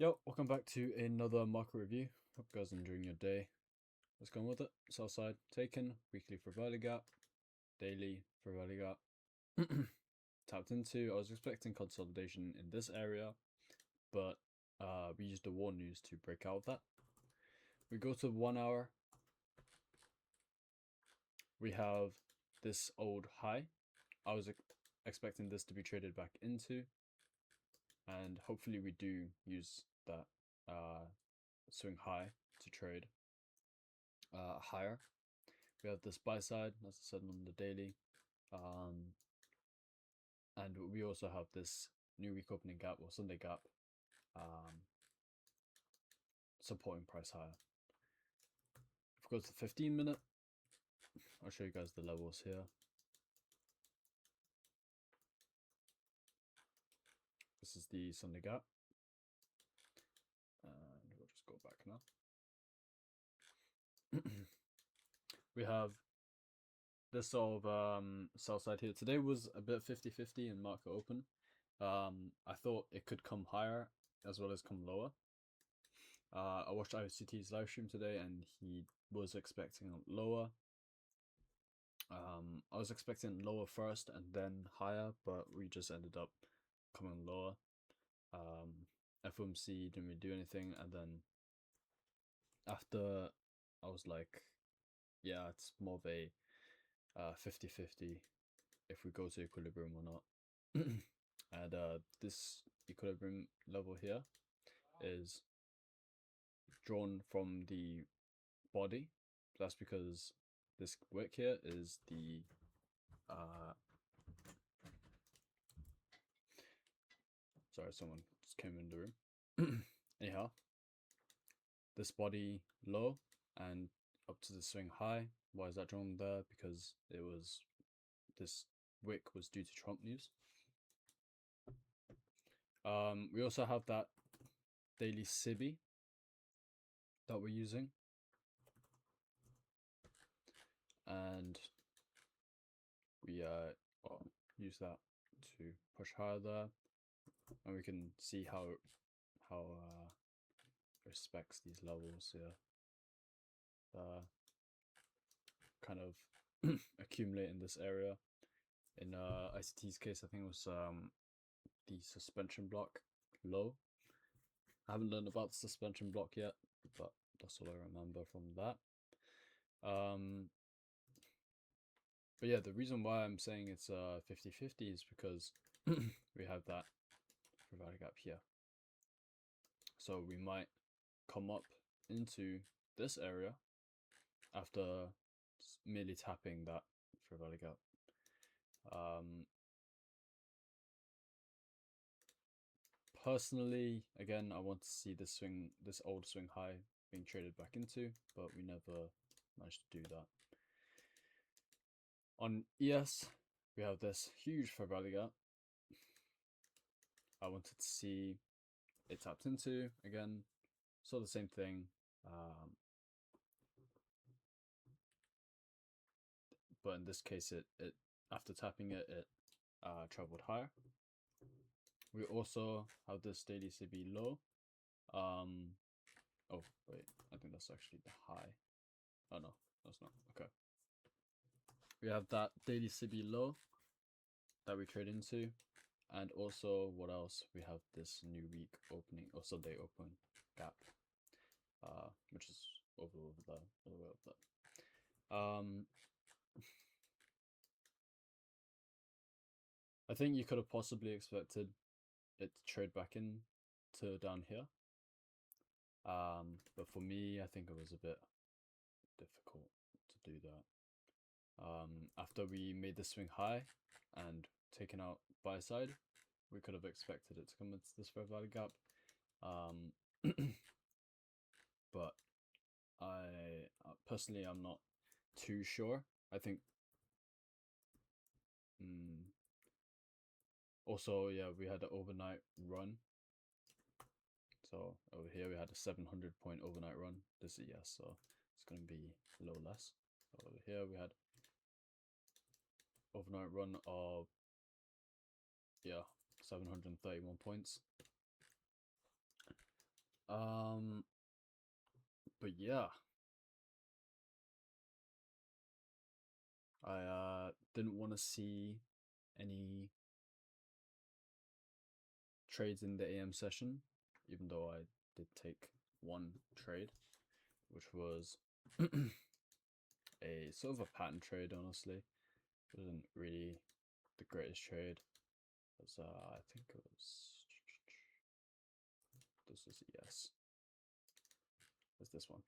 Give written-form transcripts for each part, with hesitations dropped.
Yo, welcome back to another market review. Hope you guys are enjoying your day. Let's go on with it. Southside taken, weekly for value gap, daily for value gap. Tapped into. I was expecting consolidation in this area, but we used the war news to break out of that. We go to 1 hour. We have this old high. I was expecting this to be traded back into, and hopefully we do use that swing high to trade higher. We have this buy side, as I said on the daily, and we also have this new week opening gap or Sunday gap, supporting price higher. If we go to the 15-minute, I'll show you guys the levels here. This is the Sunday gap, and we'll just go back now. We have this sort of sell side here. Today was a bit 50-50 in market open. I thought it could come higher as well as come lower. I watched IOCT's live stream today and he was expecting lower. I was expecting lower first and then higher, but we just ended up coming lower. FOMC didn't really do anything, and then after I was like, yeah, it's more of a 50-50 if we go to equilibrium or not. And this equilibrium level here is drawn from the body. That's because this wick here is the sorry, someone just came in the room. Anyhow, this body low and up to the swing high. Why is that drawn there? Because it was this wick was due to Trump news. We also have that daily SIBI that we're using, and we use that to push higher there, and we can see how it respects these levels here. Kind of accumulate in this area. In ICT's case, I think it was the suspension block low. I haven't learned about the suspension block yet, but that's all I remember from that. But yeah, the reason why I'm saying it's 50-50 is because we have that value gap here. So we might come up into this area after merely tapping that value gap. Personally, again, I want to see this old swing high being traded back into, but we never managed to do that. On ES, we have this huge fair value gap. I wanted to see it tapped into again, so the same thing. But in this case, it after tapping it traveled higher. We also have this daily CB low. Oh wait, I think that's actually the high. Oh no, that's not. Okay. We have that daily CB low that we trade into, and also what else? We have this new week opening or Sunday open gap, which is over there, all the way up there. I think you could have possibly expected it to trade back in to down here. But for me, I think it was a bit difficult to do that. After we made the swing high and taken out buy side, we could have expected it to come into this fair value gap. But I personally, I'm not too sure. I think also, yeah, we had an overnight run. So over here we had a 700-point overnight run. This is yes, so it's going to be a little less. Over here we had overnight run of 731 points. Um, but yeah, I didn't want to see any trades in the AM session, even though I did take one trade, which was a sort of a pattern trade, honestly. It wasn't really the greatest trade. It was, I think it was, this is a yes. It's this one.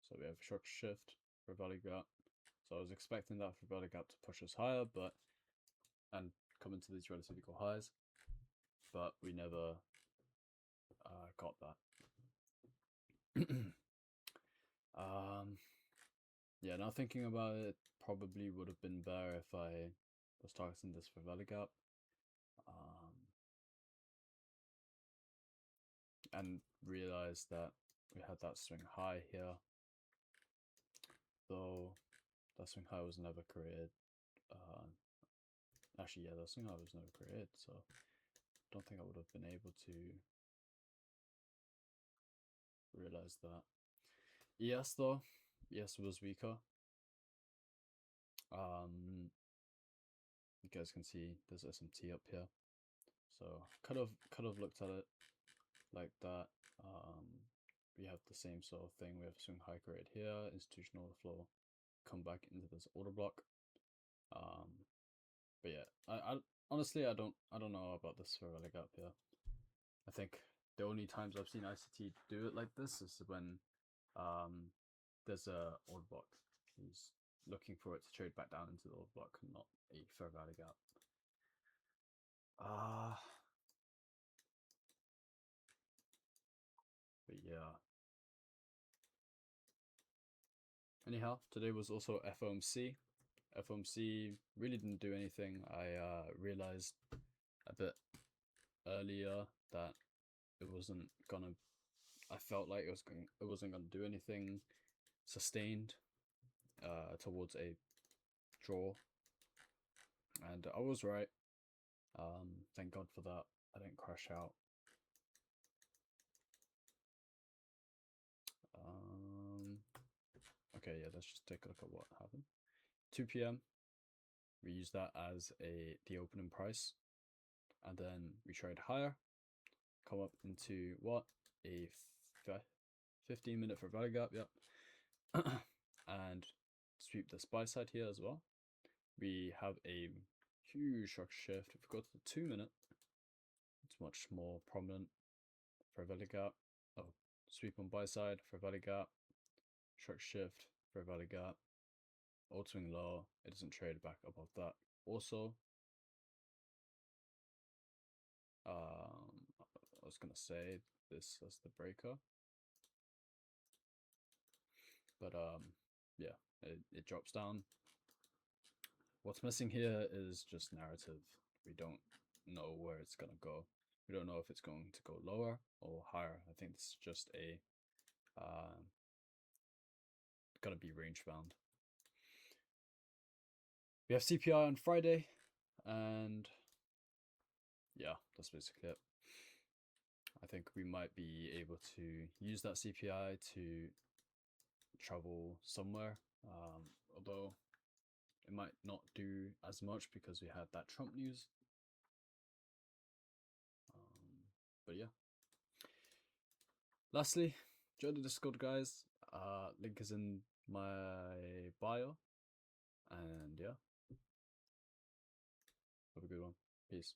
So we have a structure shift for value gap. So I was expecting that for value gap to push us higher, but and come into these relative equal highs, but we never got that. Yeah, now thinking about it, probably would have been better if I was targeting this for value gap. And realized that we had that swing high here, though that swing high was never created. Actually, yeah, that swing high was never created, so I don't think I would have been able to realize that. ES though, ES was weaker. You guys can see there's SMT up here, so could have looked at it like that. We have the same sort of thing. We have swing high created here, institutional order flow, come back into this order block. But yeah, I honestly I don't know about this for value gap here. I think the only times I've seen ICT do it like this is when there's a order block. He's looking for it to trade back down into the order block, not a fair value gap. But yeah. Anyhow, today was also FOMC. FOMC really didn't do anything. I realized a bit earlier that it wasn't gonna. I felt like it wasn't gonna do anything sustained towards a draw, and I was right. Thank God for that. I didn't crash out. Okay, yeah, let's just take a look at what happened. 2 p.m. We use that as the opening price, and then we trade higher, come up into what, a 15-minute for value gap, yep. And sweep this buy side here as well. We have a huge structure shift. If we go to the 2-minute, it's much more prominent for value gap. Oh, sweep on buy side for value gap, structure shift for value gap, old swing low. It doesn't trade back above that. Also, I was gonna say this as the breaker, but yeah, it drops down. What's missing here is just narrative. We don't know where it's gonna go. We don't know if it's going to go lower or higher. I think it's just a gonna be range bound. We have CPI on Friday, and yeah, that's basically it. I think we might be able to use that CPI to travel somewhere, although it might not do as much because we had that Trump news. But yeah. Lastly, join the Discord, guys. Link is in my bio. And yeah. Have a good one. Peace.